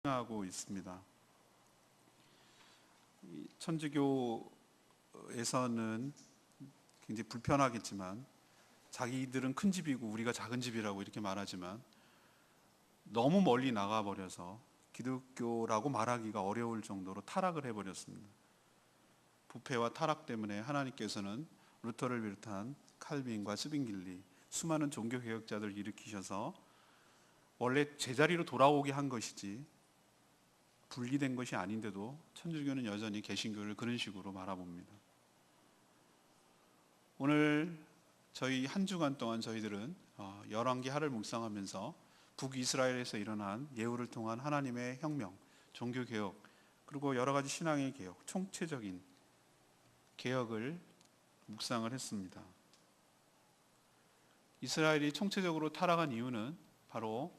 하고 있습니다. 천주교에서는 굉장히 불편하겠지만 자기들은 큰 집이고 우리가 작은 집이라고 이렇게 말하지만 너무 멀리 나가버려서 기독교라고 말하기가 어려울 정도로 타락을 해버렸습니다. 부패와 타락 때문에 하나님께서는 루터를 비롯한 칼빈과 스빙길리 수많은 종교개혁자들을 일으키셔서 원래 제자리로 돌아오게 한 것이지 분리된 것이 아닌데도 천주교는 여전히 개신교를 그런 식으로 바라봅니다. 오늘 저희 한 주간 동안 저희들은 열왕기하를 묵상하면서 북이스라엘에서 일어난 예후를 통한 하나님의 혁명, 종교개혁, 그리고 여러 가지 신앙의 개혁, 총체적인 개혁을 묵상을 했습니다. 이스라엘이 총체적으로 타락한 이유는 바로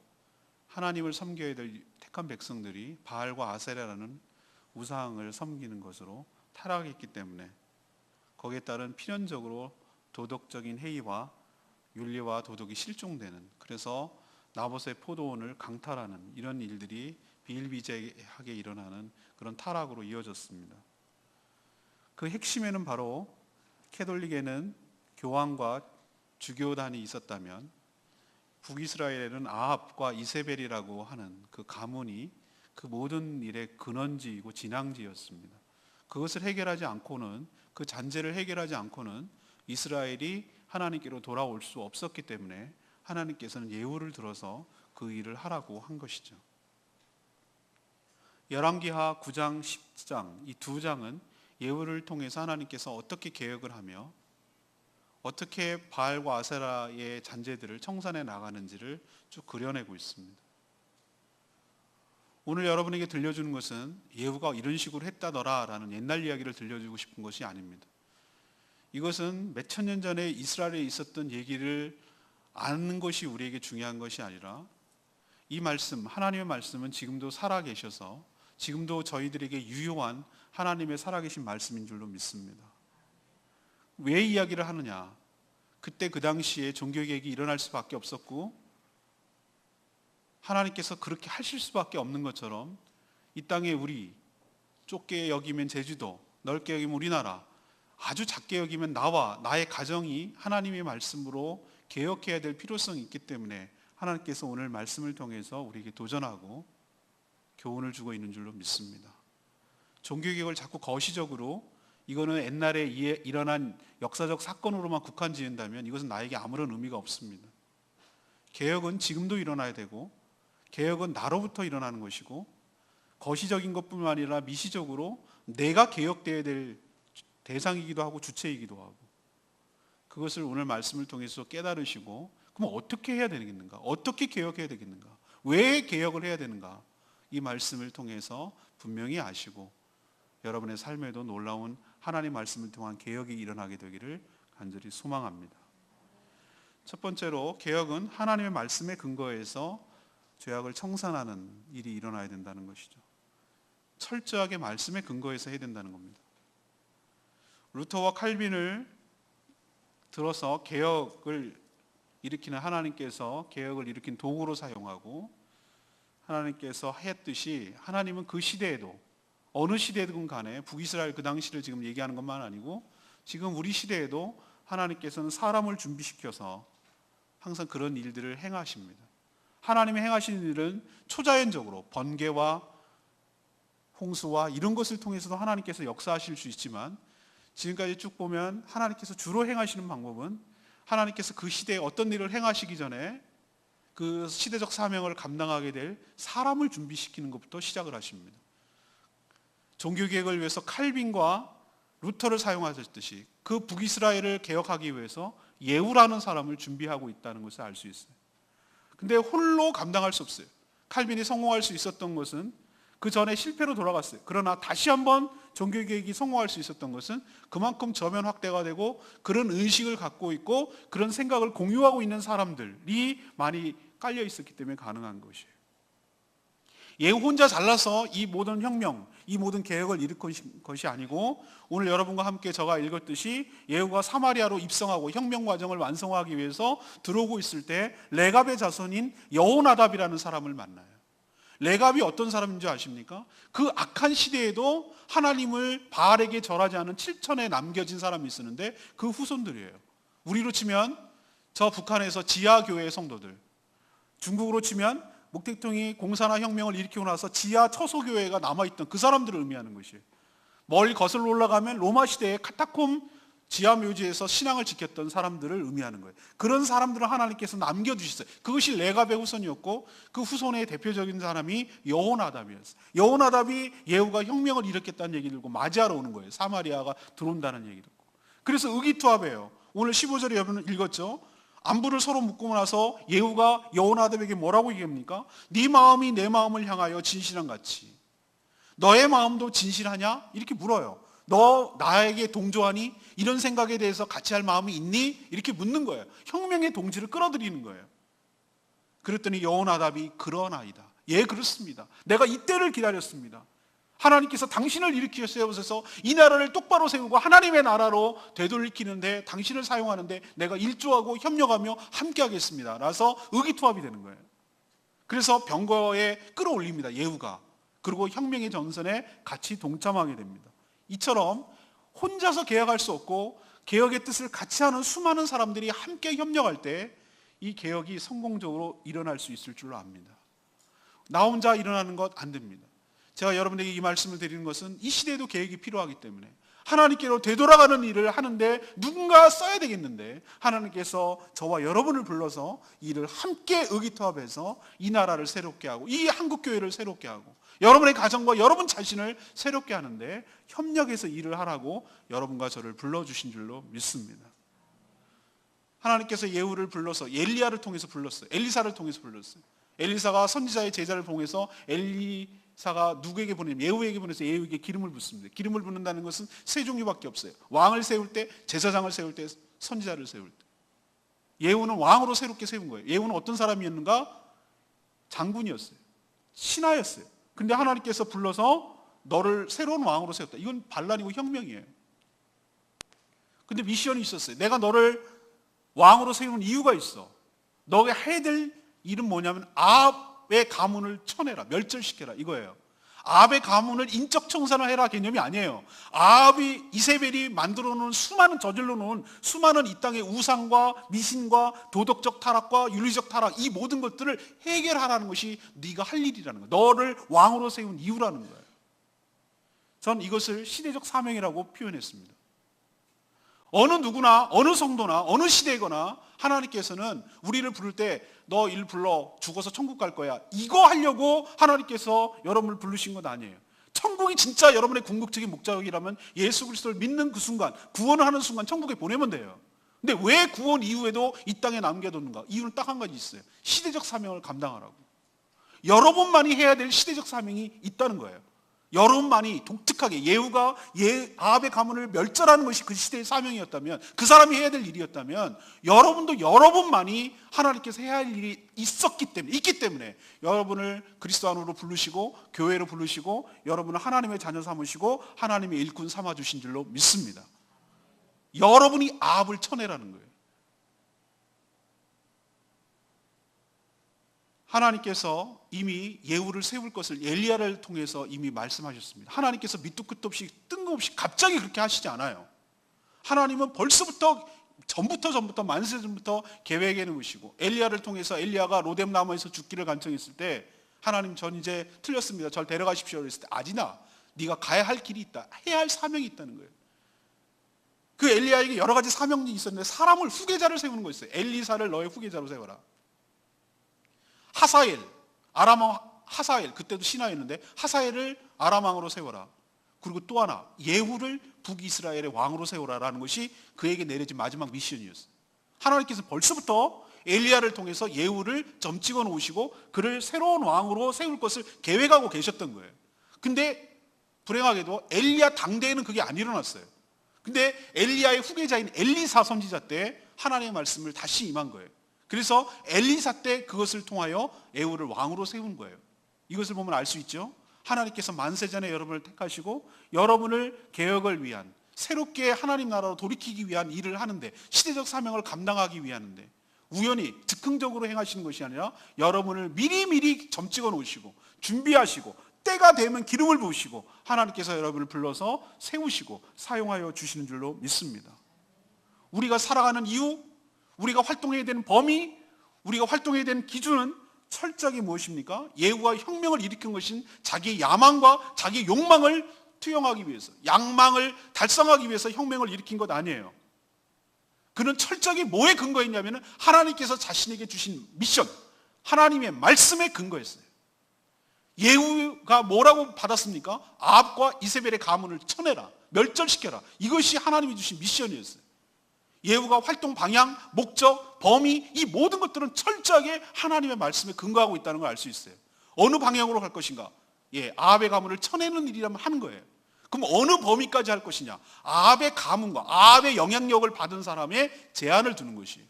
하나님을 섬겨야 될 택한 백성들이 바알과 아세라라는 우상을 섬기는 것으로 타락했기 때문에 거기에 따른 필연적으로 도덕적인 해이와 윤리와 도덕이 실종되는, 그래서 나봇의 포도원을 강탈하는 이런 일들이 비일비재하게 일어나는 그런 타락으로 이어졌습니다. 그 핵심에는 바로 캐톨릭에는 교황과 주교단이 있었다면 북이스라엘에는 아합과 이세벨이라고 하는 그 가문이 그 모든 일의 근원지이고 진앙지였습니다. 그것을 해결하지 않고는, 그 잔재를 해결하지 않고는 이스라엘이 하나님께로 돌아올 수 없었기 때문에 하나님께서는 예후를 들어서 그 일을 하라고 한 것이죠. 열왕기하 9장, 10장 이 두 장은 예후를 통해서 하나님께서 어떻게 개혁을 하며 어떻게 바알과 아세라의 잔재들을 청산해 나가는지를 쭉 그려내고 있습니다. 오늘 여러분에게 들려주는 것은 예후가 이런 식으로 했다더라 라는 옛날 이야기를 들려주고 싶은 것이 아닙니다. 이것은 몇천 년 전에 이스라엘에 있었던 얘기를 아는 것이 우리에게 중요한 것이 아니라 이 말씀, 하나님의 말씀은 지금도 살아계셔서 지금도 저희들에게 유효한 하나님의 살아계신 말씀인 줄로 믿습니다. 왜 이야기를 하느냐? 그때 그 당시에 종교개혁이 일어날 수밖에 없었고 하나님께서 그렇게 하실 수밖에 없는 것처럼 이 땅에 우리, 좁게 여기면 제주도, 넓게 여기면 우리나라, 아주 작게 여기면 나와 나의 가정이 하나님의 말씀으로 개혁해야 될 필요성이 있기 때문에 하나님께서 오늘 말씀을 통해서 우리에게 도전하고 교훈을 주고 있는 줄로 믿습니다. 종교개혁을 자꾸 거시적으로 이거는 옛날에 일어난 역사적 사건으로만 국한 지은다면 이것은 나에게 아무런 의미가 없습니다. 개혁은 지금도 일어나야 되고 개혁은 나로부터 일어나는 것이고 거시적인 것뿐만 아니라 미시적으로 내가 개혁되어야 될 대상이기도 하고 주체이기도 하고, 그것을 오늘 말씀을 통해서 깨달으시고 그럼 어떻게 해야 되겠는가? 어떻게 개혁해야 되겠는가? 왜 개혁을 해야 되는가? 이 말씀을 통해서 분명히 아시고 여러분의 삶에도 놀라운 하나님 말씀을 통한 개혁이 일어나게 되기를 간절히 소망합니다. 첫 번째로 개혁은 하나님의 말씀에 근거해서 죄악을 청산하는 일이 일어나야 된다는 것이죠. 철저하게 말씀에 근거해서 해야 된다는 겁니다. 루터와 칼빈을 들어서 개혁을 일으키는 하나님께서 개혁을 일으킨 도구로 사용하고 하나님께서 했듯이 하나님은 그 시대에도 어느 시대든 간에 북이스라엘 그 당시를 지금 얘기하는 것만 아니고 지금 우리 시대에도 하나님께서는 사람을 준비시켜서 항상 그런 일들을 행하십니다. 하나님이 행하시는 일은 초자연적으로 번개와 홍수와 이런 것을 통해서도 하나님께서 역사하실 수 있지만 지금까지 쭉 보면 하나님께서 주로 행하시는 방법은 하나님께서 그 시대에 어떤 일을 행하시기 전에 그 시대적 사명을 감당하게 될 사람을 준비시키는 것부터 시작을 하십니다. 종교개혁을 위해서 칼빈과 루터를 사용하셨듯이 그 북이스라엘을 개혁하기 위해서 예후라는 사람을 준비하고 있다는 것을 알 수 있어요. 근데 홀로 감당할 수 없어요. 칼빈이 성공할 수 있었던 것은 그 전에 실패로 돌아갔어요. 그러나 다시 한번 종교개혁이 성공할 수 있었던 것은 그만큼 저면 확대가 되고 그런 의식을 갖고 있고 그런 생각을 공유하고 있는 사람들이 많이 깔려 있었기 때문에 가능한 것이에요. 예후 혼자 잘나서 이 모든 혁명, 이 모든 개혁을 일으킨 것이 아니고 오늘 여러분과 함께 제가 읽었듯이 예후가 사마리아로 입성하고 혁명 과정을 완성하기 위해서 들어오고 있을 때 레갑의 자손인 여호나답이라는 사람을 만나요. 레갑이 어떤 사람인 줄 아십니까? 그 악한 시대에도 하나님을 바알에게 절하지 않은 7천에 남겨진 사람이 있었는데 그 후손들이에요. 우리로 치면 저 북한에서 지하교회 성도들, 중국으로 치면 목택통이 공사나 혁명을 일으키고 나서 지하 처소교회가 남아있던 그 사람들을 의미하는 것이에요. 멀리 거슬러 올라가면 로마 시대의 카타콤 지하묘지에서 신앙을 지켰던 사람들을 의미하는 거예요. 그런 사람들을 하나님께서 남겨주셨어요. 그것이 레갑의 후손이었고 그 후손의 대표적인 사람이 여호나답이었어요. 여호나답이 예후가 혁명을 일으켰다는 얘기를 듣고 맞이하러 오는 거예요. 사마리아가 들어온다는 얘기를 듣고. 그래서 의기투합이에요. 오늘 15절에 여러분 읽었죠? 안부를 서로 묻고 나서 예후가 여호나답에게 뭐라고 얘기합니까? 네 마음이 내 마음을 향하여 진실한 같이 너의 마음도 진실하냐? 이렇게 물어요. 너 나에게 동조하니? 이런 생각에 대해서 같이 할 마음이 있니? 이렇게 묻는 거예요. 혁명의 동지를 끌어들이는 거예요. 그랬더니 여호나답이 그러나이다. 예, 그렇습니다. 내가 이때를 기다렸습니다. 하나님께서 당신을 일으켜 세우셔서 이 나라를 똑바로 세우고 하나님의 나라로 되돌리키는데 당신을 사용하는데 내가 일조하고 협력하며 함께하겠습니다. 라서 의기투합이 되는 거예요. 그래서 병거에 끌어올립니다. 예후가. 그리고 혁명의 전선에 같이 동참하게 됩니다. 이처럼 혼자서 개혁할 수 없고 개혁의 뜻을 같이 하는 수많은 사람들이 함께 협력할 때 이 개혁이 성공적으로 일어날 수 있을 줄로 압니다. 나 혼자 일어나는 것 안 됩니다. 제가 여러분에게 이 말씀을 드리는 것은 이 시대에도 개혁이 필요하기 때문에 하나님께로 되돌아가는 일을 하는데 누군가 써야 되겠는데 하나님께서 저와 여러분을 불러서 이를 함께 의기투합해서 이 나라를 새롭게 하고 이 한국교회를 새롭게 하고 여러분의 가정과 여러분 자신을 새롭게 하는데 협력해서 일을 하라고 여러분과 저를 불러주신 줄로 믿습니다. 하나님께서 예후를 불러서 엘리야를 통해서 불렀어요. 엘리사를 통해서 불렀어요. 엘리사가 선지자의 제자를 봉해서 엘리사가 누구에게 보내냐면 예후에게 보내서 예후에게 기름을 붓습니다. 기름을 붓는다는 것은 세 종류밖에 없어요. 왕을 세울 때, 제사장을 세울 때, 선지자를 세울 때. 예후는 왕으로 새롭게 세운 거예요. 예후는 어떤 사람이었는가? 장군이었어요. 신하였어요. 근데 하나님께서 불러서 너를 새로운 왕으로 세웠다. 이건 반란이고 혁명이에요. 근데 미션이 있었어요. 내가 너를 왕으로 세우는 이유가 있어. 너가 해야 될 일은 뭐냐면 아합의 가문을 쳐내라, 멸절시켜라 이거예요. 아합의 가문을 인적 청산을 해라 개념이 아니에요. 아합이 이세벨이 만들어 놓은 수많은 저질러 놓은 수많은 이 땅의 우상과 미신과 도덕적 타락과 윤리적 타락 이 모든 것들을 해결하라는 것이 네가 할 일이라는 거예요. 너를 왕으로 세운 이유라는 거예요. 전 이것을 시대적 사명이라고 표현했습니다. 어느 누구나 어느 성도나 어느 시대거나 하나님께서는 우리를 부를 때 너 일 불러 죽어서 천국 갈 거야 이거 하려고 하나님께서 여러분을 부르신 건 아니에요. 천국이 진짜 여러분의 궁극적인 목적이라면 예수 그리스도를 믿는 그 순간 구원을 하는 순간 천국에 보내면 돼요. 근데 왜 구원 이후에도 이 땅에 남겨뒀는가? 이유는 딱 한 가지 있어요. 시대적 사명을 감당하라고. 여러분만이 해야 될 시대적 사명이 있다는 거예요. 여러분만이 독특하게 예후가 아합의 가문을 멸절하는 것이 그 시대의 사명이었다면 그 사람이 해야 될 일이었다면 여러분도 여러분만이 하나님께서 해야 할 일이 있기 때문에 여러분을 그리스도 안으로 부르시고 교회로 부르시고 여러분을 하나님의 자녀 삼으시고 하나님의 일꾼 삼아주신 줄로 믿습니다. 여러분이 아합을 쳐내라는 거예요. 하나님께서 이미 예후를 세울 것을 엘리야를 통해서 이미 말씀하셨습니다. 하나님께서 밑도 끝도 없이 뜬금없이 갑자기 그렇게 하시지 않아요. 하나님은 벌써부터 전부터 만세 전부터 계획해 놓으시고 엘리야를 통해서 엘리야가 로뎀 나무에서 죽기를 간청했을 때 하나님 전 이제 틀렸습니다. 절 데려가십시오. 그랬을 때 아니나 네가 가야 할 길이 있다. 해야 할 사명이 있다는 거예요. 그 엘리야에게 여러 가지 사명이 있었는데 사람을 후계자를 세우는 거였어요. 엘리사를 너의 후계자로 세워라. 하사엘, 아람왕 하사엘, 그때도 신하였는데 하사엘을 아람왕으로 세워라. 그리고 또 하나 예후를 북이스라엘의 왕으로 세우라라는 것이 그에게 내려진 마지막 미션이었어요. 하나님께서 벌써부터 엘리야를 통해서 예후를 점 찍어 놓으시고 그를 새로운 왕으로 세울 것을 계획하고 계셨던 거예요. 근데 불행하게도 엘리야 당대에는 그게 안 일어났어요. 근데 엘리야의 후계자인 엘리사 선지자 때 하나님의 말씀을 다시 임한 거예요. 그래서 엘리사 때 그것을 통하여 예후를 왕으로 세운 거예요. 이것을 보면 알 수 있죠. 하나님께서 만세전에 여러분을 택하시고 여러분을 개혁을 위한 새롭게 하나님 나라로 돌이키기 위한 일을 하는데 시대적 사명을 감당하기 위하는데 우연히 즉흥적으로 행하시는 것이 아니라 여러분을 미리미리 점 찍어 놓으시고 준비하시고 때가 되면 기름을 부으시고 하나님께서 여러분을 불러서 세우시고 사용하여 주시는 줄로 믿습니다. 우리가 살아가는 이유, 우리가 활동해야 되는 범위, 우리가 활동해야 되는 기준은 철저하게 무엇입니까? 예후가 혁명을 일으킨 것인 자기의 야망과 자기의 욕망을 투영하기 위해서, 양망을 달성하기 위해서 혁명을 일으킨 것 아니에요. 그는 철저하게 뭐에 근거했냐면 하나님께서 자신에게 주신 미션, 하나님의 말씀에 근거했어요. 예후가 뭐라고 받았습니까? 아합과 이세벨의 가문을 쳐내라, 멸절시켜라. 이것이 하나님이 주신 미션이었어요. 예후가 활동 방향, 목적, 범위, 이 모든 것들은 철저하게 하나님의 말씀에 근거하고 있다는 걸 알 수 있어요. 어느 방향으로 갈 것인가? 아합의 가문을 쳐내는 일이라면 하는 거예요. 그럼 어느 범위까지 할 것이냐? 아합의 가문과 아합의 영향력을 받은 사람의 제한을 두는 것이에요.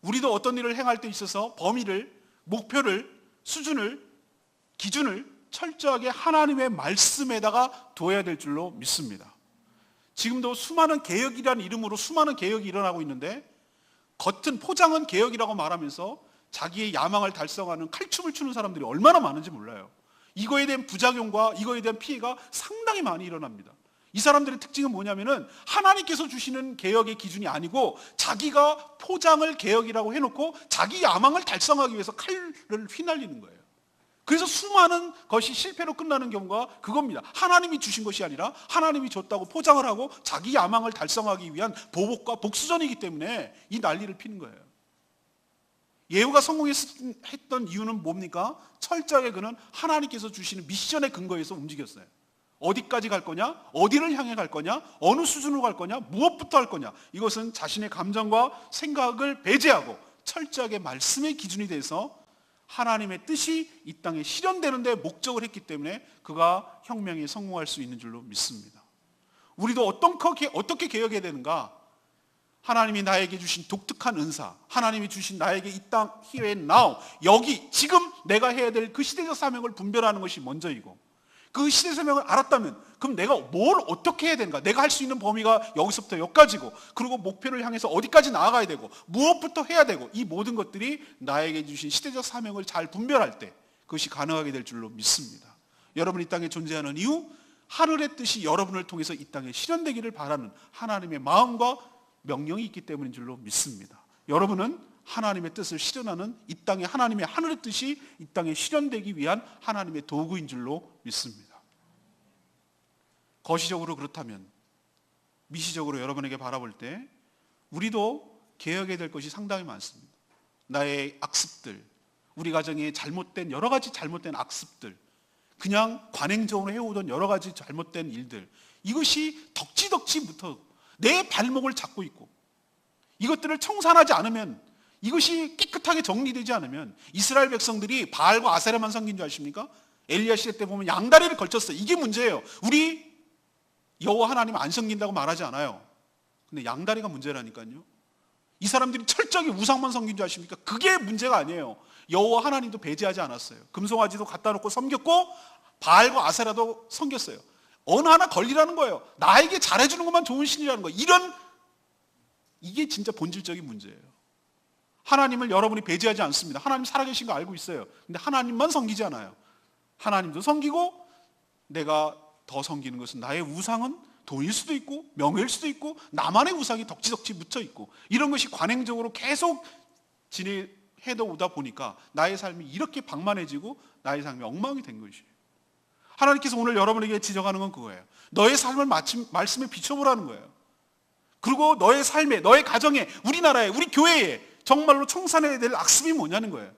우리도 어떤 일을 행할 때 있어서 범위를, 목표를, 수준을, 기준을 철저하게 하나님의 말씀에다가 둬야 될 줄로 믿습니다. 지금도 수많은 개혁이라는 이름으로 수많은 개혁이 일어나고 있는데 겉은 포장은 개혁이라고 말하면서 자기의 야망을 달성하는 칼춤을 추는 사람들이 얼마나 많은지 몰라요. 이거에 대한 부작용과 이거에 대한 피해가 상당히 많이 일어납니다. 이 사람들의 특징은 뭐냐면은 하나님께서 주시는 개혁의 기준이 아니고 자기가 포장을 개혁이라고 해놓고 자기 야망을 달성하기 위해서 칼을 휘날리는 거예요. 그래서 수많은 것이 실패로 끝나는 경우가 그겁니다. 하나님이 주신 것이 아니라 하나님이 줬다고 포장을 하고 자기 야망을 달성하기 위한 보복과 복수전이기 때문에 이 난리를 피는 거예요. 예후가 성공했던 이유는 뭡니까? 철저하게 그는 하나님께서 주시는 미션에 근거해서 움직였어요. 어디까지 갈 거냐? 어디를 향해 갈 거냐? 어느 수준으로 갈 거냐? 무엇부터 할 거냐? 이것은 자신의 감정과 생각을 배제하고 철저하게 말씀의 기준이 돼서 하나님의 뜻이 이 땅에 실현되는 데 목적을 했기 때문에 그가 혁명에 성공할 수 있는 줄로 믿습니다. 우리도 어떻게 개혁해야 되는가? 하나님이 나에게 주신 독특한 은사, 하나님이 주신 나에게 이 땅 here and now, 여기 지금 내가 해야 될 그 시대적 사명을 분별하는 것이 먼저이고, 그 시대 사명을 알았다면 그럼 내가 뭘 어떻게 해야 되는가? 내가 할 수 있는 범위가 여기서부터 여기까지고, 그리고 목표를 향해서 어디까지 나아가야 되고, 무엇부터 해야 되고, 이 모든 것들이 나에게 주신 시대적 사명을 잘 분별할 때 그것이 가능하게 될 줄로 믿습니다. 여러분이 이 땅에 존재하는 이유, 하늘의 뜻이 여러분을 통해서 이 땅에 실현되기를 바라는 하나님의 마음과 명령이 있기 때문인 줄로 믿습니다. 여러분은 하나님의 뜻을 실현하는 이 땅에 하나님의 하늘의 뜻이 이 땅에 실현되기 위한 하나님의 도구인 줄로 믿습니다. 거시적으로 그렇다면 미시적으로 여러분에게 바라볼 때 우리도 개혁해야 될 것이 상당히 많습니다. 나의 악습들, 우리 가정에 잘못된 여러 가지 잘못된 악습들, 그냥 관행적으로 해오던 여러 가지 잘못된 일들, 이것이 덕지덕지부터 내 발목을 잡고 있고, 이것들을 청산하지 않으면, 이것이 깨끗하게 정리되지 않으면, 이스라엘 백성들이 바알과 아세라만 섬긴 줄 아십니까? 엘리야 시대 때 보면 양다리를 걸쳤어요. 이게 문제예요. 우리 여호와 하나님 안 섬긴다고 말하지 않아요. 근데 양다리가 문제라니까요. 이 사람들이 철저하게 우상만 섬긴 줄 아십니까? 그게 문제가 아니에요. 여호와 하나님도 배제하지 않았어요. 금송아지도 갖다 놓고 섬겼고 바알과 아세라도 섬겼어요. 어느 하나 걸리라는 거예요. 나에게 잘해주는 것만 좋은 신이라는 거예요. 이게 진짜 본질적인 문제예요. 하나님을 여러분이 배제하지 않습니다. 하나님 살아계신 거 알고 있어요. 근데 하나님만 섬기지 않아요. 하나님도 섬기고, 내가 더 섬기는 것은 나의 우상은 돈일 수도 있고 명예일 수도 있고 나만의 우상이 덕지덕지 묻혀 있고, 이런 것이 관행적으로 계속 진행해도 오다 보니까 나의 삶이 이렇게 방만해지고 나의 삶이 엉망이 된 것이에요. 하나님께서 오늘 여러분에게 지적하는 건 그거예요. 너의 삶을 말씀에 비춰보라는 거예요. 그리고 너의 삶에, 너의 가정에, 우리나라에, 우리 교회에 정말로 청산해야 될 악습이 뭐냐는 거예요.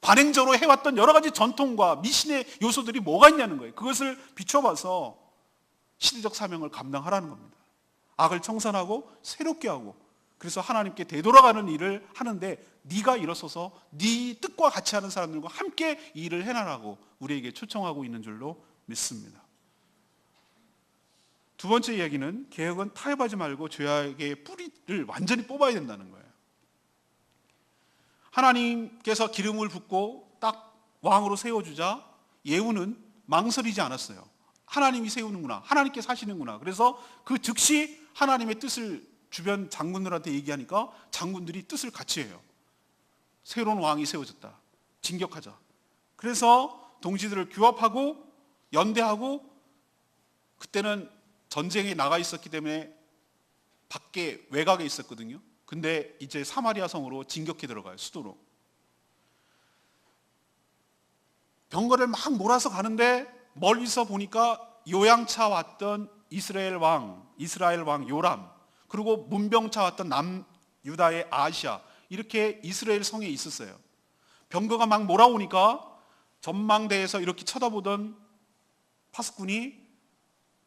관행적으로 해왔던 여러 가지 전통과 미신의 요소들이 뭐가 있냐는 거예요. 그것을 비춰봐서 시대적 사명을 감당하라는 겁니다. 악을 청산하고 새롭게 하고, 그래서 하나님께 되돌아가는 일을 하는데 네가 일어서서 네 뜻과 같이 하는 사람들과 함께 이 일을 해나가고 우리에게 초청하고 있는 줄로 믿습니다. 두 번째 이야기는, 개혁은 타협하지 말고 죄악의 뿌리를 완전히 뽑아야 된다는 거예요. 하나님께서 기름을 붓고 딱 왕으로 세워주자 예후는 망설이지 않았어요. 하나님이 세우는구나, 하나님께서 하시는구나. 그래서 그 즉시 하나님의 뜻을 주변 장군들한테 얘기하니까 장군들이 뜻을 같이 해요. 새로운 왕이 세워졌다, 진격하자. 그래서 동지들을 규합하고 연대하고, 그때는 전쟁에 나가 있었기 때문에 밖에 외곽에 있었거든요. 근데 이제 사마리아 성으로 진격해 들어가요. 수도로. 병거를 막 몰아서 가는데 멀리서 보니까 요양차 왔던 이스라엘 왕 요람, 그리고 문병차 왔던 남유다의 아시아, 이렇게 이스라엘 성에 있었어요. 병거가 막 몰아오니까 전망대에서 이렇게 쳐다보던 파수꾼이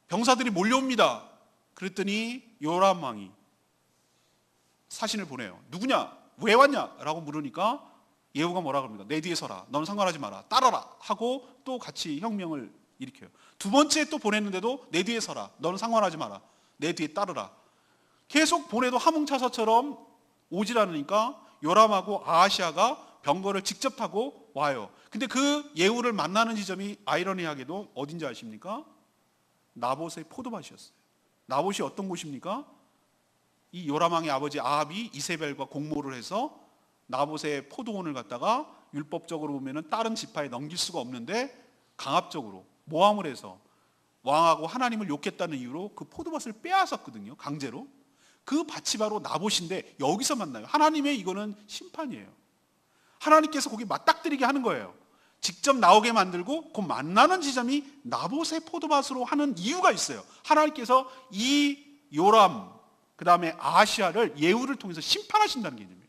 병사들이 몰려옵니다. 그랬더니 요람 왕이 사신을 보내요. 누구냐? 왜 왔냐? 라고 물으니까 예후가 뭐라 그럽니까? 내 뒤에 서라. 너는 상관하지 마라. 따라라. 하고 또 같이 혁명을 일으켜요. 두 번째 또 보냈는데도 내 뒤에 서라. 너는 상관하지 마라. 내 뒤에 따르라. 계속 보내도 함흥차사처럼 오질 않으니까 요람하고 아하시아가 병거를 직접 타고 와요. 근데 그 예후를 만나는 지점이 아이러니하게도 어딘지 아십니까? 나봇의 포도밭이었어요. 나봇이 어떤 곳입니까? 이 요람왕의 아버지 아합이 이세벨과 공모를 해서 나봇의 포도원을 갖다가 율법적으로 보면은 다른 지파에 넘길 수가 없는데 강압적으로 모함을 해서 왕하고 하나님을 욕했다는 이유로 그 포도밭을 빼앗았거든요. 강제로. 그 밭이 바로 나봇인데 여기서 만나요. 하나님의 이거는 심판이에요. 하나님께서 거기 맞닥뜨리게 하는 거예요. 직접 나오게 만들고 그 만나는 지점이 나봇의 포도밭으로 하는 이유가 있어요. 하나님께서 이 요람, 그 다음에 아하시아를 예후를 통해서 심판하신다는 개념이에요.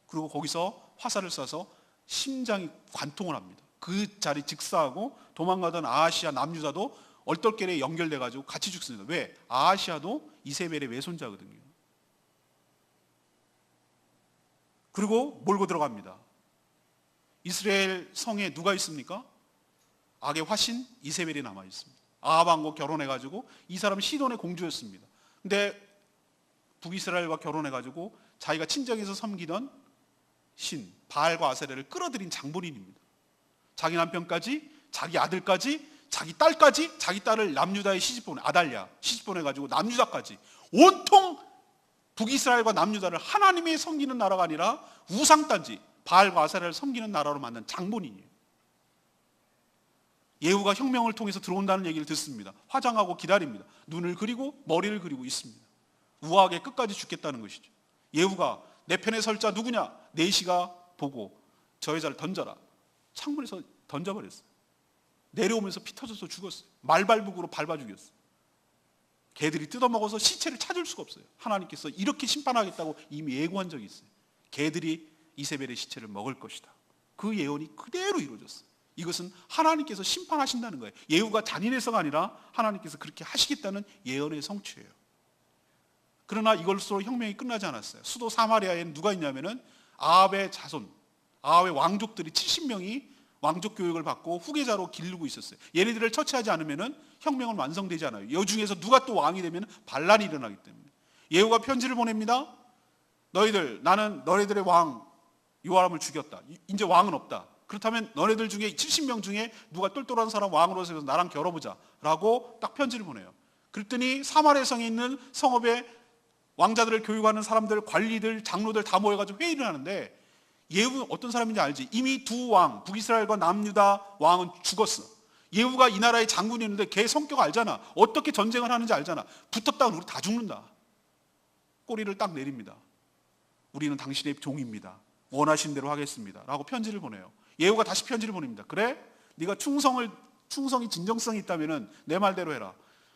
그리고 거기서 화살을 쏴서 심장이 관통을 합니다. 그 자리 즉사하고 도망가던 아하시아 남유다도 얼떨결에 연결돼 가지고 같이 죽습니다. 왜? 아하시아도 이세벨의 외손자거든요. 그리고 몰고 들어갑니다. 이스라엘 성에 누가 있습니까? 악의 화신 이세벨이 남아 있습니다. 아합왕과 결혼해 가지고, 이 사람은 시돈의 공주였습니다. 근데 북이스라엘과 결혼해 가지고 자기가 친정에서 섬기던 신 바알과 아세라를 끌어들인 장본인입니다. 자기 남편까지, 자기 아들까지, 자기 딸까지, 자기 딸을 남유다에 시집보내, 아달랴 시집보내가지고 남유다까지 온통 북이스라엘과 남유다를 하나님의 섬기는 나라가 아니라 우상단지 바알과 아세라를 섬기는 나라로 만든 장본인이에요. 예후가 혁명을 통해서 들어온다는 얘기를 듣습니다. 화장하고 기다립니다. 눈을 그리고 머리를 그리고 있습니다. 우아하게 끝까지 죽겠다는 것이죠. 예후가 내 편에 설 자 누구냐? 네시가 보고 저 여자를 던져라. 창문에서 던져버렸어요. 내려오면서 피 터져서 죽었어요. 말발북으로 밟아 죽였어요. 개들이 뜯어먹어서 시체를 찾을 수가 없어요. 하나님께서 이렇게 심판하겠다고 이미 예고한 적이 있어요. 개들이 이세벨의 시체를 먹을 것이다. 그 예언이 그대로 이루어졌어요. 이것은 하나님께서 심판하신다는 거예요. 예후가 잔인해서가 아니라 하나님께서 그렇게 하시겠다는 예언의 성취예요. 그러나 이걸로 혁명이 끝나지 않았어요. 수도 사마리아에는 누가 있냐면은 아합의 자손, 아합의 왕족들이 70명이 왕족 교육을 받고 후계자로 기르고 있었어요. 얘네들을 처치하지 않으면은 혁명은 완성되지 않아요. 이 중에서 누가 또 왕이 되면 반란이 일어나기 때문에. 예후가 편지를 보냅니다. 나는 너희들의 왕 요아람을 죽였다. 이제 왕은 없다. 그렇다면 너네들 중에 70명 중에 누가 똘똘한 사람 왕으로 세워서 나랑 겨뤄보자 라고 딱 편지를 보내요. 그랬더니 사마리아 성에 있는 성읍에 왕자들을 교육하는 사람들, 관리들, 장로들 다 모여가지고 회의를 하는데, 예후는 어떤 사람인지 알지? 이미 두 왕, 북이스라엘과 남유다 왕은 죽었어. 예후가 이 나라의 장군이었는데 걔 성격 알잖아. 어떻게 전쟁을 하는지 알잖아. 붙었다가 우리 다 죽는다. 꼬리를 딱 내립니다. 우리는 당신의 종입니다. 원하신 대로 하겠습니다. 라고 편지를 보내요. 예후가 다시 편지를 보냅니다. 그래? 네가 충성이 진정성이 있다면 내 말대로 해라.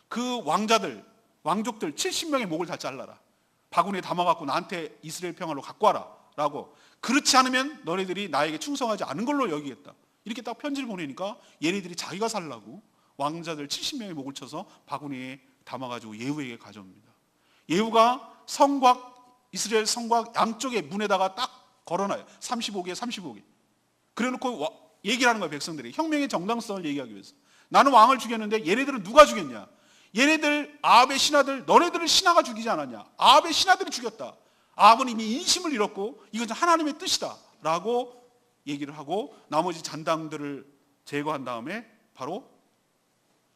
그 왕족들 70명의 목을 다 잘라라. 바구니에 담아갖고 나한테 이스라엘 평화로 갖고 와라. 라고. 그렇지 않으면 너네들이 나에게 충성하지 않은 걸로 여기겠다. 이렇게 딱 편지를 보내니까 얘네들이 자기가 살라고 왕자들 70명의 목을 쳐서 바구니에 담아가지고 예후에게 가져옵니다. 예후가 이스라엘 성곽 양쪽에 문에다가 딱 걸어놔요. 35개, 35개. 그래놓고 얘기를 하는 거예요, 백성들이. 혁명의 정당성을 얘기하기 위해서. 나는 왕을 죽였는데 얘네들은 누가 죽였냐? 얘네들 아합의 신하들, 너네들을 신하가 죽이지 않았냐? 아합의 신하들이 죽였다. 아합은 이미 인심을 잃었고 이건 하나님의 뜻이다 라고 얘기를 하고 나머지 잔당들을 제거한 다음에 바로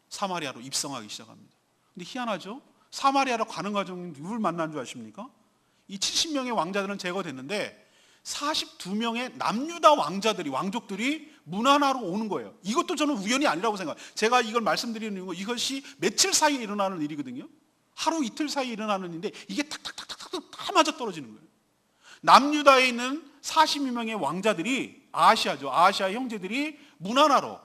사마리아로 입성하기 시작합니다. 근데 희한하죠? 사마리아로 가는 과정에 누굴 만난 줄 아십니까? 이 70명의 왕자들은 제거됐는데 42명의 남유다 왕족들이 문하나로 오는 거예요. 이것도 저는 우연이 아니라고 생각해요. 제가 이걸 말씀드리는 이유는 이것이 며칠 사이에 일어나는 일이거든요. 하루 이틀 사이에 일어나는 일인데 이게 탁탁탁탁탁 다 맞아 떨어지는 거예요. 남유다에 있는 42명의 왕자들이 아하시아 형제들이 문하나로,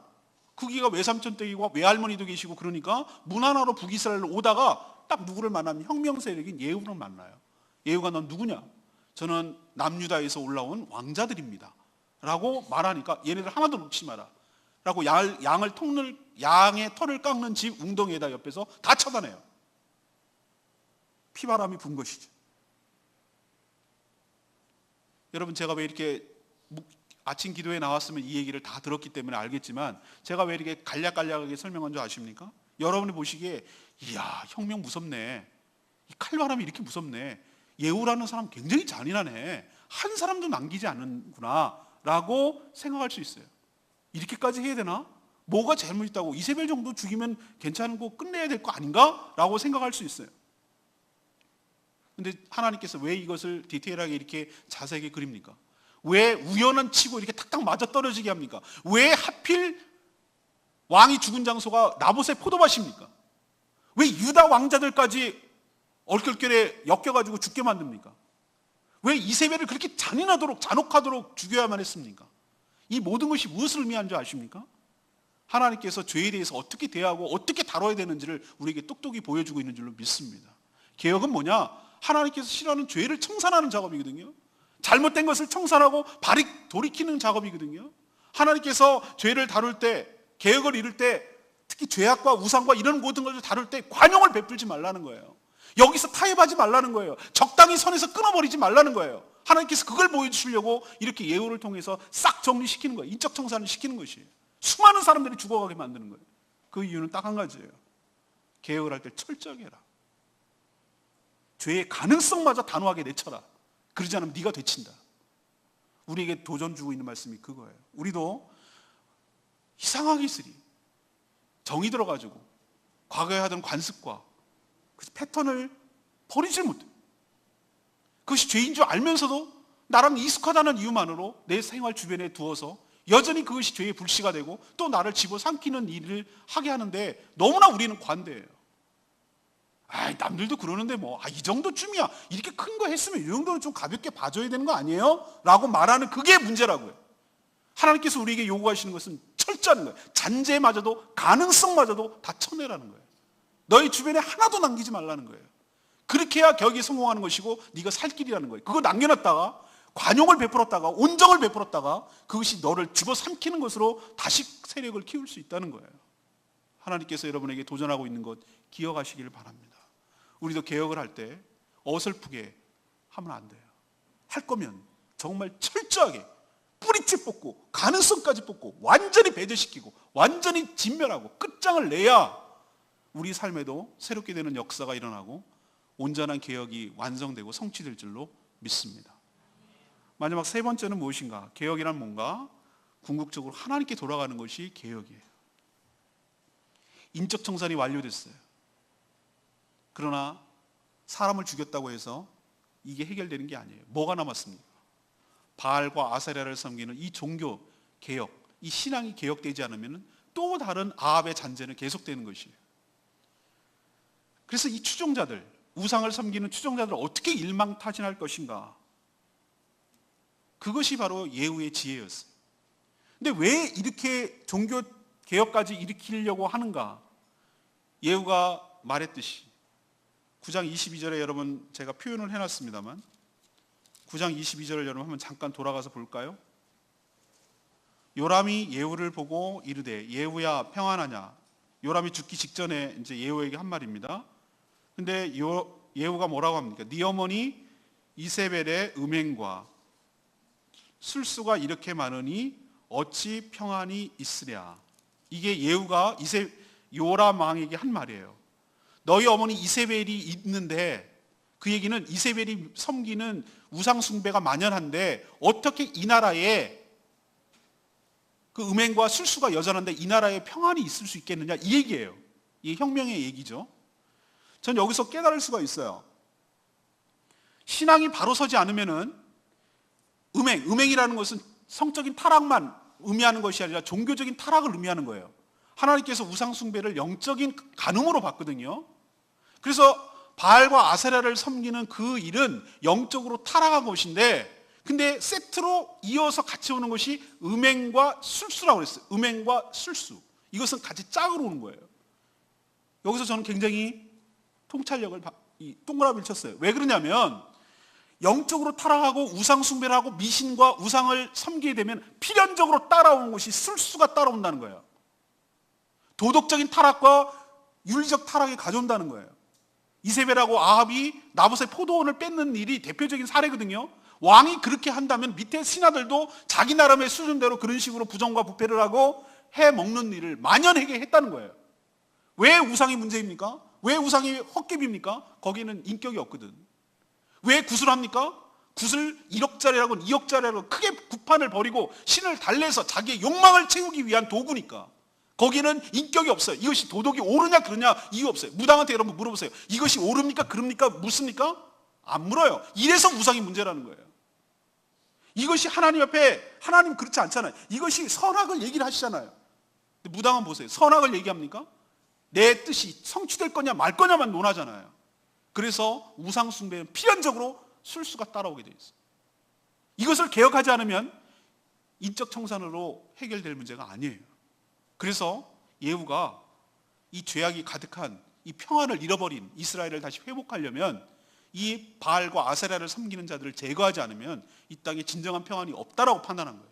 거기가 외삼촌 댁이고 외할머니도 계시고 그러니까 문하나로 북이스라엘로 오다가 딱 누구를 만나면 혁명 세력인 예후를 만나요. 예후가 넌 누구냐? 저는 남유다에서 올라온 왕자들입니다 라고 말하니까 얘네들 하나도 놓지 마라 라고 양의 털을 깎는 집 웅덩이에다 옆에서 다 쳐다내요. 피바람이 분 것이죠. 여러분, 제가 왜 이렇게 아침 기도에 나왔으면 이 얘기를 다 들었기 때문에 알겠지만 제가 왜 이렇게 간략간략하게 설명한 줄 아십니까? 여러분이 보시기에 이야, 혁명 무섭네, 이 칼바람이 이렇게 무섭네, 예후라는 사람 굉장히 잔인하네, 한 사람도 남기지 않는구나 라고 생각할 수 있어요. 이렇게까지 해야 되나? 뭐가 잘못있다고? 이세벨 정도 죽이면 괜찮은 거 끝내야 될 거 아닌가? 라고 생각할 수 있어요. 근데 하나님께서 왜 이것을 디테일하게 이렇게 자세하게 그립니까? 왜 우연한 치고 이렇게 탁탁 맞아 떨어지게 합니까? 왜 하필 왕이 죽은 장소가 나봇의 포도밭입니까? 왜 유다 왕자들까지 얼떨결에 엮여가지고 죽게 만듭니까? 왜 이세벨을 그렇게 잔인하도록 잔혹하도록 죽여야만 했습니까? 이 모든 것이 무엇을 의미하는 줄 아십니까? 하나님께서 죄에 대해서 어떻게 대하고 어떻게 다뤄야 되는지를 우리에게 똑똑히 보여주고 있는 줄로 믿습니다. 개혁은 뭐냐? 하나님께서 싫어하는 죄를 청산하는 작업이거든요. 잘못된 것을 청산하고 돌이키는 작업이거든요. 하나님께서 죄를 다룰 때, 개혁을 이룰 때, 특히 죄악과 우상과 이런 모든 것을 다룰 때 관용을 베풀지 말라는 거예요. 여기서 타협하지 말라는 거예요. 적당히 선에서 끊어버리지 말라는 거예요. 하나님께서 그걸 보여주시려고 이렇게 예후를 통해서 싹 정리시키는 거예요. 인적 청산을 시키는 것이에요. 수많은 사람들이 죽어가게 만드는 거예요. 그 이유는 딱 한 가지예요. 개혁을 할 때 철저하게 해라. 죄의 가능성마저 단호하게 내쳐라. 그러지 않으면 네가 되친다. 우리에게 도전 주고 있는 말씀이 그거예요. 우리도 이상하게 있으리 정이 들어가지고 과거에 하던 관습과 그 패턴을 버리질 못해. 그것이 죄인 줄 알면서도 나랑 익숙하다는 이유만으로 내 생활 주변에 두어서 여전히 그것이 죄의 불씨가 되고 또 나를 집어삼키는 일을 하게 하는데 너무나 우리는 관대해요. 남들도 그러는데 이 정도쯤이야, 이렇게 큰 거 했으면 이 정도는 좀 가볍게 봐줘야 되는 거 아니에요? 라고 말하는 그게 문제라고요. 하나님께서 우리에게 요구하시는 것은 철저한 거예요. 잔재마저도 가능성마저도 다 쳐내라는 거예요. 너희 주변에 하나도 남기지 말라는 거예요. 그렇게 해야 격이 성공하는 것이고 네가 살 길이라는 거예요. 그거 남겨놨다가 관용을 베풀었다가 온정을 베풀었다가 그것이 너를 집어삼키는 것으로 다시 세력을 키울 수 있다는 거예요. 하나님께서 여러분에게 도전하고 있는 것 기억하시기를 바랍니다. 우리도 개혁을 할 때 어설프게 하면 안 돼요. 할 거면 정말 철저하게 뿌리째 뽑고 가능성까지 뽑고 완전히 배제시키고 완전히 진멸하고 끝장을 내야 우리 삶에도 새롭게 되는 역사가 일어나고 온전한 개혁이 완성되고 성취될 줄로 믿습니다. 마지막 세 번째는 무엇인가? 개혁이란 뭔가? 궁극적으로 하나님께 돌아가는 것이 개혁이에요. 인적 청산이 완료됐어요. 그러나 사람을 죽였다고 해서 이게 해결되는 게 아니에요. 뭐가 남았습니까? 바알과 아세라를 섬기는 이 종교 개혁, 이 신앙이 개혁되지 않으면 또 다른 아합의 잔재는 계속되는 것이에요. 그래서 이 추종자들, 우상을 섬기는 추종자들을 어떻게 일망타진할 것인가? 그것이 바로 예후의 지혜였어요. 근데 왜 이렇게 종교 개혁까지 일으키려고 하는가? 예후가 말했듯이 9장 22절에 여러분 제가 표현을 해놨습니다만 9장 22절을 여러분 한번 잠깐 돌아가서 볼까요? 요람이 예후를 보고 이르되 예후야 평안하냐? 요람이 죽기 직전에 이제 예후에게 한 말입니다. 근데 예후가 뭐라고 합니까? 네 어머니 이세벨의 음행과 술수가 이렇게 많으니 어찌 평안이 있으랴? 이게 예후가 요람 왕에게 한 말이에요. 너희 어머니 이세벨이 있는데 그 얘기는 이세벨이 섬기는 우상 숭배가 만연한데 어떻게 이 나라에 그 음행과 술수가 여전한데 이 나라에 평안이 있을 수 있겠느냐, 이 얘기예요. 이게 혁명의 얘기죠. 전 여기서 깨달을 수가 있어요. 신앙이 바로 서지 않으면은 음행이라는 것은 성적인 타락만 의미하는 것이 아니라 종교적인 타락을 의미하는 거예요. 하나님께서 우상 숭배를 영적인 간음으로 봤거든요. 그래서 바알과 아세라를 섬기는 그 일은 영적으로 타락한 것인데, 근데 세트로 이어서 같이 오는 것이 음행과 술수라고 그랬어요. 음행과 술수. 이것은 같이 짝으로 오는 거예요. 여기서 저는 굉장히 통찰력을 동그라미를 쳤어요. 왜 그러냐면 영적으로 타락하고 우상 숭배를 하고 미신과 우상을 섬기게 되면 필연적으로 따라오는 것이 술수가 따라온다는 거예요. 도덕적인 타락과 윤리적 타락이 가져온다는 거예요. 이세벨하고 아합이 나봇의 포도원을 뺏는 일이 대표적인 사례거든요. 왕이 그렇게 한다면 밑에 신하들도 자기 나름의 수준대로 그런 식으로 부정과 부패를 하고 해먹는 일을 만연하게 했다는 거예요. 왜 우상이 문제입니까? 왜 우상이 헛개비입니까? 거기는 인격이 없거든. 왜 굿을 합니까? 굿을 1억짜리라고 2억짜리라고 크게 구판을 벌이고 신을 달래서 자기의 욕망을 채우기 위한 도구니까. 거기는 인격이 없어요. 이것이 도덕이 옳으냐 그러냐 이유 없어요. 무당한테 여러분 물어보세요. 이것이 옳습니까? 그럽니까? 묻습니까? 안 물어요. 이래서 우상이 문제라는 거예요. 이것이 하나님 앞에, 하나님 그렇지 않잖아요. 이것이 선악을 얘기를 하시잖아요. 근데 무당은 보세요. 선악을 얘기합니까? 내 뜻이 성취될 거냐 말 거냐만 논하잖아요. 그래서 우상 숭배는 필연적으로 술수가 따라오게 돼 있어요. 이것을 개혁하지 않으면 인적 청산으로 해결될 문제가 아니에요. 그래서 예후가 이 죄악이 가득한 이 평안을 잃어버린 이스라엘을 다시 회복하려면 이 바알과 아세라를 섬기는 자들을 제거하지 않으면 이 땅에 진정한 평안이 없다라고 판단한 거예요.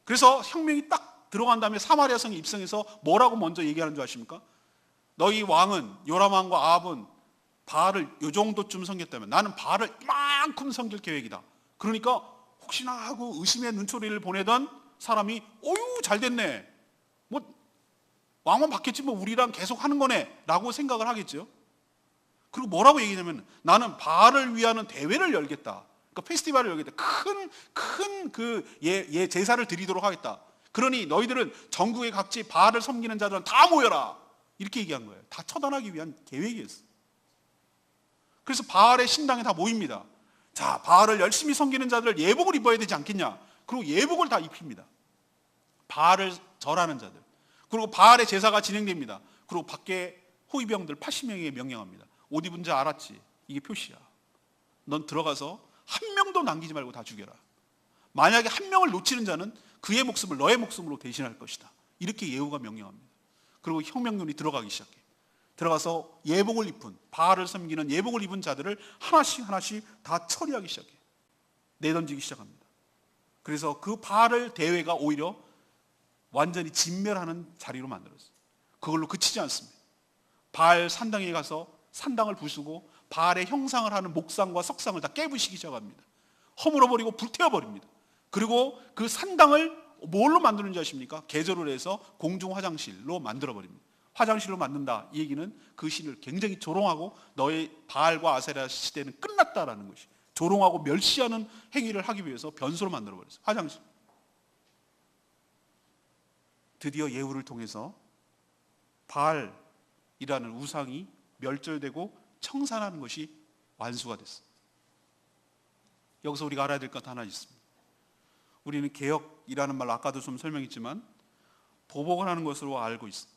그래서 혁명이 딱 들어간 다음에 사마리아 성에 입성해서 뭐라고 먼저 얘기하는 줄 아십니까? 너희 왕은 요람 왕과 아합은 바알을 요 정도쯤 섬겼다면 나는 바알을 이만큼 섬길 계획이다. 그러니까 혹시나 하고 의심의 눈초리를 보내던 사람이 어유 잘 됐네. 뭐 왕은 받겠지 뭐 우리랑 계속 하는 거네 라고 생각을 하겠죠. 그리고 뭐라고 얘기하냐면 나는 바알을 위하는 대회를 열겠다. 그러니까 페스티벌을 열겠다. 큰 제사를 드리도록 하겠다. 그러니 너희들은 전국의 각지 바알을 섬기는 자들은 다 모여라. 이렇게 얘기한 거예요. 다 처단하기 위한 계획이었어요. 그래서 바알의 신당에 다 모입니다. 자, 바알을 열심히 섬기는 자들 예복을 입어야 되지 않겠냐. 그리고 예복을 다 입힙니다. 바알을 절하는 자들. 그리고 바알의 제사가 진행됩니다. 그리고 밖에 호위병들 80명에게 명령합니다. 옷 입은 자 알았지? 이게 표시야. 넌 들어가서 한 명도 남기지 말고 다 죽여라. 만약에 한 명을 놓치는 자는 그의 목숨을 너의 목숨으로 대신할 것이다. 이렇게 예후가 명령합니다. 그리고 혁명군이 들어가기 시작해. 들어가서 예복을 입은, 바알을 섬기는 예복을 입은 자들을 하나씩 다 처리하기 시작해. 내던지기 시작합니다. 그래서 그 바알 대회가 오히려 완전히 진멸하는 자리로 만들었어요. 그걸로 그치지 않습니다. 바알 산당에 가서 산당을 부수고 바알의 형상을 하는 목상과 석상을 다 깨부시기 시작합니다. 허물어버리고 불태워버립니다. 그리고 그 산당을 뭘로 만드는지 아십니까? 개조를 해서 공중 화장실로 만들어버립니다. 화장실로 만든다. 이 얘기는 그 신을 굉장히 조롱하고 너의 바알과 아세라 시대는 끝났다라는 것이, 조롱하고 멸시하는 행위를 하기 위해서 변소로 만들어버렸어요. 화장실. 드디어 예후를 통해서 바알이라는 우상이 멸절되고 청산하는 것이 완수가 됐어요. 여기서 우리가 알아야 될 것 하나 있습니다. 우리는 개혁이라는 말 아까도 좀 설명했지만 보복을 하는 것으로 알고 있어요.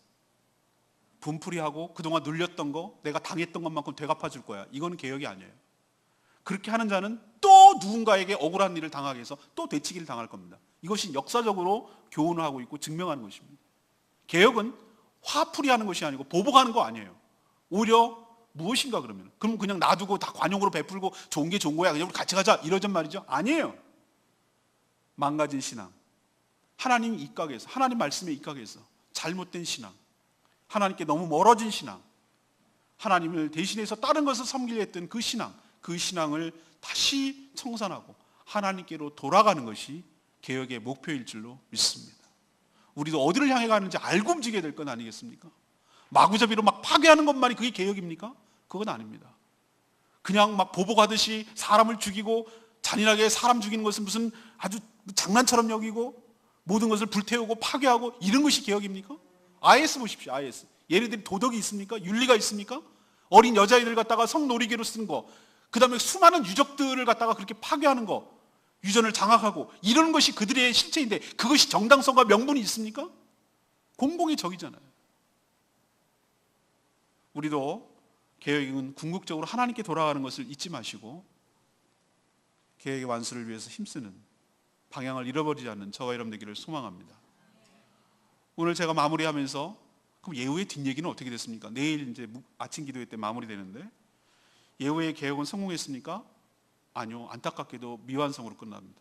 분풀이하고 그동안 눌렸던 거, 내가 당했던 것만큼 되갚아 줄 거야. 이거는 개혁이 아니에요. 그렇게 하는 자는 또 누군가에게 억울한 일을 당하게 해서 또 되치기를 당할 겁니다. 이것이 역사적으로 교훈을 하고 있고 증명하는 것입니다. 개혁은 화풀이하는 것이 아니고 보복하는 거 아니에요. 오히려 무엇인가 그러면? 그럼 그냥 놔두고 다 관용으로 베풀고 좋은 게 좋은 거야. 그냥 우리 같이 가자. 이러전 말이죠. 아니에요. 망가진 신앙. 하나님 입각해서, 하나님 말씀에 입각해서 잘못된 신앙. 하나님께 너무 멀어진 신앙. 하나님을 대신해서 다른 것을 섬기려 했던 그 신앙. 그 신앙을 다시 청산하고 하나님께로 돌아가는 것이 개혁의 목표일 줄로 믿습니다. 우리도 어디를 향해 가는지 알고 움직여야 될 건 아니겠습니까? 마구잡이로 막 파괴하는 것만이 그게 개혁입니까? 그건 아닙니다. 그냥 막 보복하듯이 사람을 죽이고 잔인하게 사람 죽이는 것은 무슨 아주 장난처럼 여기고 모든 것을 불태우고 파괴하고 이런 것이 개혁입니까? IS 보십시오. IS. 얘네들이 도덕이 있습니까? 윤리가 있습니까? 어린 여자아이들 갖다가 성놀이개로 쓰는 거, 그 다음에 수많은 유적들을 갖다가 그렇게 파괴하는 거, 유전을 장악하고 이런 것이 그들의 실체인데 그것이 정당성과 명분이 있습니까? 공공의 적이잖아요. 우리도 개혁은 궁극적으로 하나님께 돌아가는 것을 잊지 마시고 개혁의 완수를 위해서 힘쓰는, 방향을 잃어버리지 않는 저와 여러분 되기를 소망합니다. 오늘 제가 마무리하면서 그럼 예후의 뒷얘기는 어떻게 됐습니까? 내일 이제 아침 기도회 때 마무리되는데 예후의 개혁은 성공했습니까? 아니요. 안타깝게도 미완성으로 끝납니다.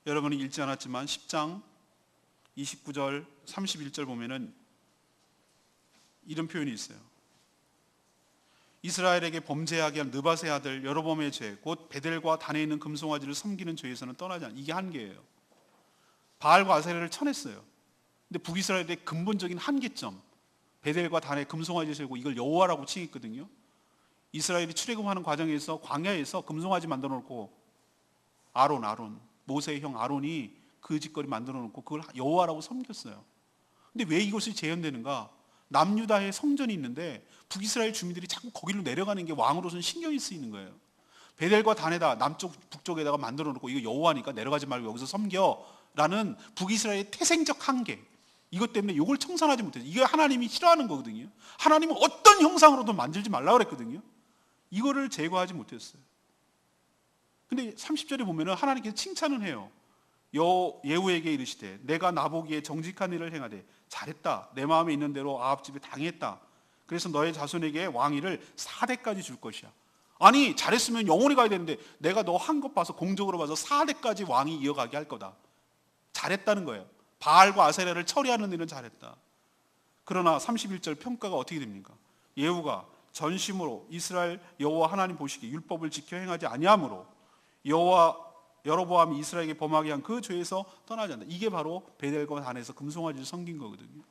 여러분이 읽지 않았지만 10장 29절 31절 보면은 이런 표현이 있어요. 이스라엘에게 범죄하게 한 느밧의 아들 여로보암의 죄, 곧 베델과 단에 있는 금송아지를 섬기는 죄에서는 떠나지 않는, 이게 한계예요. 바알과 아세라를 쳐냈어요. 근데 북이스라엘의 근본적인 한계점, 베델과 단의 금송아지 세우고 이걸 여호와라고 칭했거든요. 이스라엘이 출애굽하는 과정에서 광야에서 금송아지 만들어 놓고 아론 모세의 형 아론이 그 짓거리 만들어 놓고 그걸 여호와라고 섬겼어요. 근데 왜 이것이 재현되는가? 남유다에 성전이 있는데 북이스라엘 주민들이 자꾸 거기로 내려가는 게 왕으로서는 신경이 쓰이는 거예요. 베델과 단에다 남쪽 북쪽에다가 만들어 놓고 이거 여호와니까 내려가지 말고 여기서 섬겨라는 북이스라엘의 태생적 한계, 이것 때문에 이걸 청산하지 못해서, 이게 하나님이 싫어하는 거거든요. 하나님은 어떤 형상으로도 만들지 말라고 그랬거든요. 이거를 제거하지 못했어요. 근데 30절에 보면은 하나님께서 칭찬을 해요. 예후에게 이르시되 내가 나보기에 정직한 일을 행하되 잘했다. 내 마음에 있는 대로 아합 집에 당했다. 그래서 너의 자손에게 왕위를 4대까지 줄 것이야. 아니 잘했으면 영원히 가야 되는데 내가 너 한 것 봐서 공적으로 봐서 4대까지 왕이 이어가게 할 거다. 잘했다는 거예요. 바알과 아세라를 처리하는 일은 잘했다. 그러나 31절 평가가 어떻게 됩니까? 예후가 전심으로 이스라엘 여호와 하나님 보시기에 율법을 지켜 행하지 아니하므로 여로보암이 이스라엘에게 범하게 한 그 죄에서 떠나지 않는다. 이게 바로 베델과 단에서 금송아지를 섬긴 거거든요.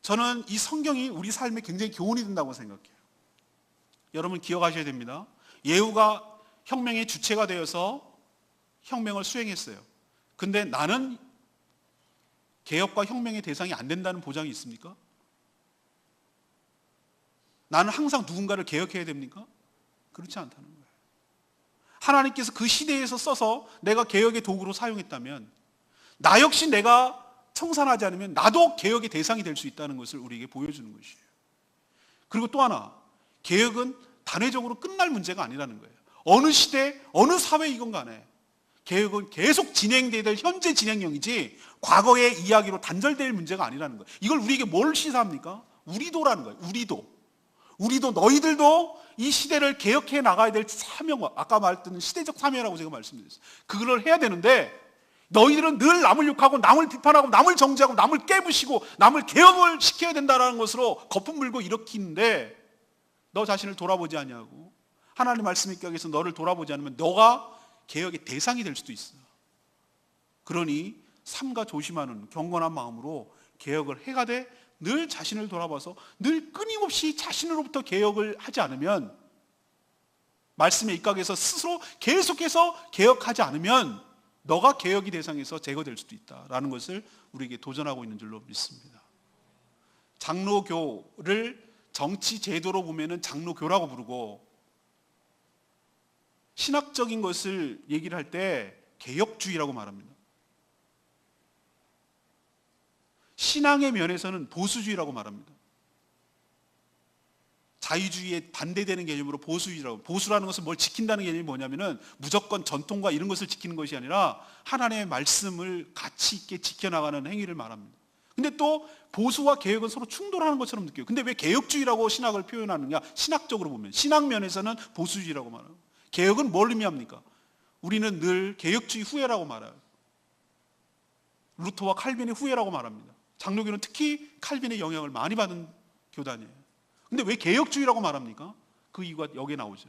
저는 이 성경이 우리 삶에 굉장히 교훈이 된다고 생각해요. 여러분 기억하셔야 됩니다. 예후가 혁명의 주체가 되어서 혁명을 수행했어요. 근데 나는 개혁과 혁명의 대상이 안 된다는 보장이 있습니까? 나는 항상 누군가를 개혁해야 됩니까? 그렇지 않다는 거예요. 하나님께서 그 시대에서 써서 내가 개혁의 도구로 사용했다면 나 역시 내가 청산하지 않으면 나도 개혁의 대상이 될 수 있다는 것을 우리에게 보여주는 것이에요. 그리고 또 하나, 개혁은 단회적으로 끝날 문제가 아니라는 거예요. 어느 시대, 어느 사회이건 간에 개혁은 계속 진행돼야 될 현재 진행형이지 과거의 이야기로 단절될 문제가 아니라는 거예요. 이걸 우리에게 뭘 시사합니까? 우리도라는 거예요. 우리도 너희들도 이 시대를 개혁해 나가야 될 사명, 아까 말했던 시대적 사명이라고 제가 말씀드렸어요. 그걸 해야 되는데 너희들은 늘 남을 욕하고 남을 비판하고 남을 정죄하고 남을 깨부시고 남을 개혁을 시켜야 된다는 것으로 거품 물고 일으키는데 너 자신을 돌아보지 아니하고 하나님 말씀에 껴서 너를 돌아보지 않으면 너가 개혁의 대상이 될 수도 있어요. 그러니 삼가 조심하는 경건한 마음으로 개혁을 해가되 늘 자신을 돌아봐서 늘 끊임없이 자신으로부터 개혁을 하지 않으면, 말씀에 입각해서 스스로 계속해서 개혁하지 않으면 너가 개혁의 대상에서 제거될 수도 있다라는 것을 우리에게 도전하고 있는 줄로 믿습니다. 장로교를 정치 제도로 보면은 장로교라고 부르고 신학적인 것을 얘기를 할 때 개혁주의라고 말합니다. 신앙의 면에서는 보수주의라고 말합니다. 자유주의에 반대되는 개념으로 보수주의라고. 보수라는 것은 뭘 지킨다는 개념이 뭐냐면은 무조건 전통과 이런 것을 지키는 것이 아니라 하나님의 말씀을 가치 있게 지켜나가는 행위를 말합니다. 근데 또 보수와 개혁은 서로 충돌하는 것처럼 느껴요. 근데 왜 개혁주의라고 신학을 표현하느냐? 신학적으로 보면 신학 면에서는 보수주의라고 말해요. 개혁은 뭘 의미합니까? 우리는 늘 개혁주의 후예라고 말해요. 루터와 칼빈의 후예라고 말합니다. 장로교는 특히 칼빈의 영향을 많이 받은 교단이에요. 근데 왜 개혁주의라고 말합니까? 그 이유가 여기에 나오죠.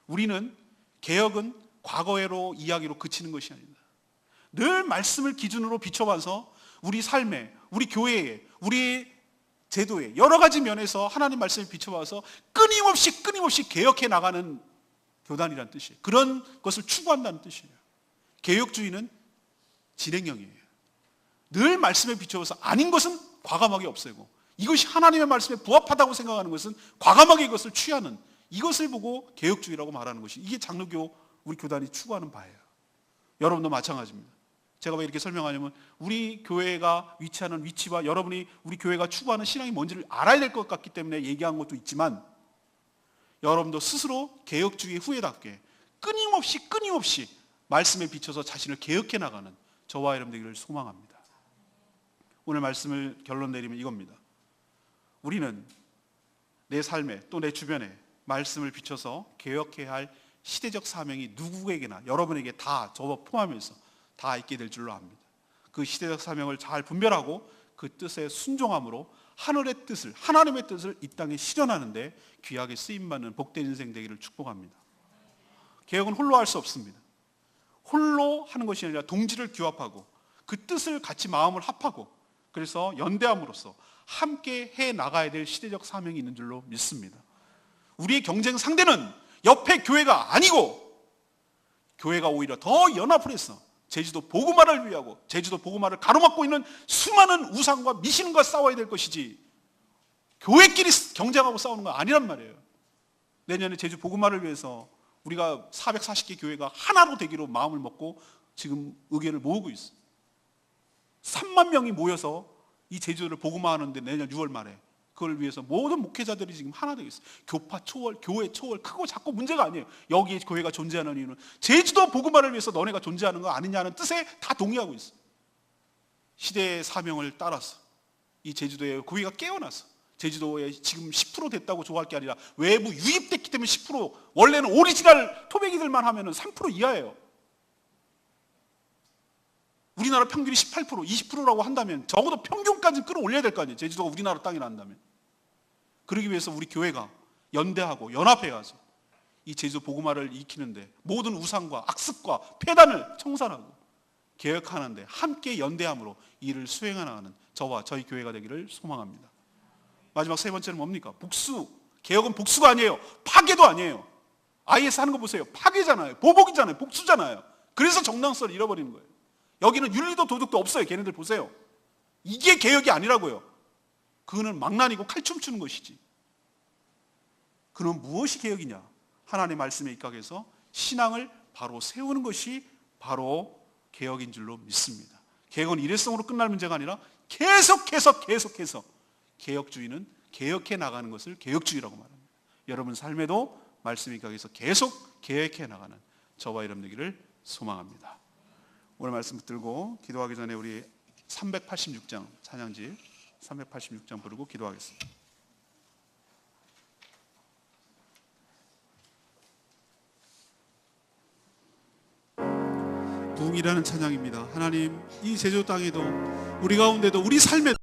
우리는 개혁은 과거로 이야기로 그치는 것이 아니다. 늘 말씀을 기준으로 비춰봐서 우리 삶에, 우리 교회에, 우리 제도에 여러 가지 면에서 하나님 말씀을 비춰봐서 끊임없이 개혁해 나가는 교단이라는 뜻이에요. 그런 것을 추구한다는 뜻이에요. 개혁주의는 진행형이에요. 늘 말씀에 비춰서 아닌 것은 과감하게 없애고 이것이 하나님의 말씀에 부합하다고 생각하는 것은 과감하게 이것을 취하는, 이것을 보고 개혁주의라고 말하는 것이, 이게 장로교 우리 교단이 추구하는 바예요. 여러분도 마찬가지입니다. 제가 왜 이렇게 설명하냐면 우리 교회가 위치하는 위치와 여러분이 우리 교회가 추구하는 신앙이 뭔지를 알아야 될 것 같기 때문에 얘기한 것도 있지만, 여러분도 스스로 개혁주의 후예답게 끊임없이 말씀에 비춰서 자신을 개혁해 나가는 저와 여러분 되기를 소망합니다. 오늘 말씀을 결론 내리면 이겁니다. 우리는 내 삶에 또 내 주변에 말씀을 비춰서 개혁해야 할 시대적 사명이 누구에게나 여러분에게 다 저와 포함해서 다 있게 될 줄로 압니다. 그 시대적 사명을 잘 분별하고 그 뜻에 순종함으로 하늘의 뜻을, 하나님의 뜻을 이 땅에 실현하는데 귀하게 쓰임받는 복된 인생 되기를 축복합니다. 개혁은 홀로 할 수 없습니다. 홀로 하는 것이 아니라 동지를 규합하고 그 뜻을 같이 마음을 합하고 그래서 연대함으로써 함께 해 나가야 될 시대적 사명이 있는 줄로 믿습니다. 우리의 경쟁 상대는 옆에 교회가 아니고 교회가 오히려 더 연합을 해서 제주도 복음화를 위하고 제주도 복음화를 가로막고 있는 수많은 우상과 미신과 싸워야 될 것이지 교회끼리 경쟁하고 싸우는 건 아니란 말이에요. 내년에 제주 복음화를 위해서 우리가 440개 교회가 하나로 되기로 마음을 먹고 지금 의견을 모으고 있어. 3만 명이 모여서 이 제주도를 복음화하는데 내년 6월 말에 그걸 위해서 모든 목회자들이 지금 하나 되어 있어요. 교파 초월, 교회 초월 크고 작고 문제가 아니에요. 여기 교회가 존재하는 이유는 제주도 복음화를 위해서 너네가 존재하는 거 아니냐는 뜻에 다 동의하고 있어. 시대의 사명을 따라서 이 제주도의 교회가 깨어나서 제주도에 지금 10% 됐다고 좋아할 게 아니라 외부 유입됐기 때문에 10%, 원래는 오리지널 토백이들만 하면 3% 이하예요. 우리나라 평균이 18%, 20%라고 한다면 적어도 평균까지 끌어올려야 될 거 아니에요. 제주도가 우리나라 땅이라 한다면. 그러기 위해서 우리 교회가 연대하고 연합해가서 이 제주도 복음화를 익히는데 모든 우상과 악습과 폐단을 청산하고 개혁하는데 함께 연대함으로 일을 수행해 나가는 저와 저희 교회가 되기를 소망합니다. 마지막 세 번째는 뭡니까? 복수. 개혁은 복수가 아니에요. 파괴도 아니에요. IS 하는 거 보세요. 파괴잖아요. 보복이잖아요. 복수잖아요. 그래서 정당성을 잃어버리는 거예요. 여기는 윤리도 도덕도 없어요. 걔네들 보세요. 이게 개혁이 아니라고요. 그거는 망나니고 칼춤 추는 것이지. 그럼 무엇이 개혁이냐? 하나님의 말씀에 입각해서 신앙을 바로 세우는 것이 바로 개혁인 줄로 믿습니다. 개혁은 일회성으로 끝날 문제가 아니라 계속해서 개혁주의는 개혁해 나가는 것을 개혁주의라고 말합니다. 여러분 삶에도 말씀에 입각해서 계속 개혁해 나가는 저와 여러분 되기를 소망합니다. 오늘 말씀 붙들고 기도하기 전에 우리 386장 찬양지 386장 부르고 기도하겠습니다. 부흥이라는 찬양입니다. 하나님, 이 제주 땅에도 우리 가운데도 우리 삶에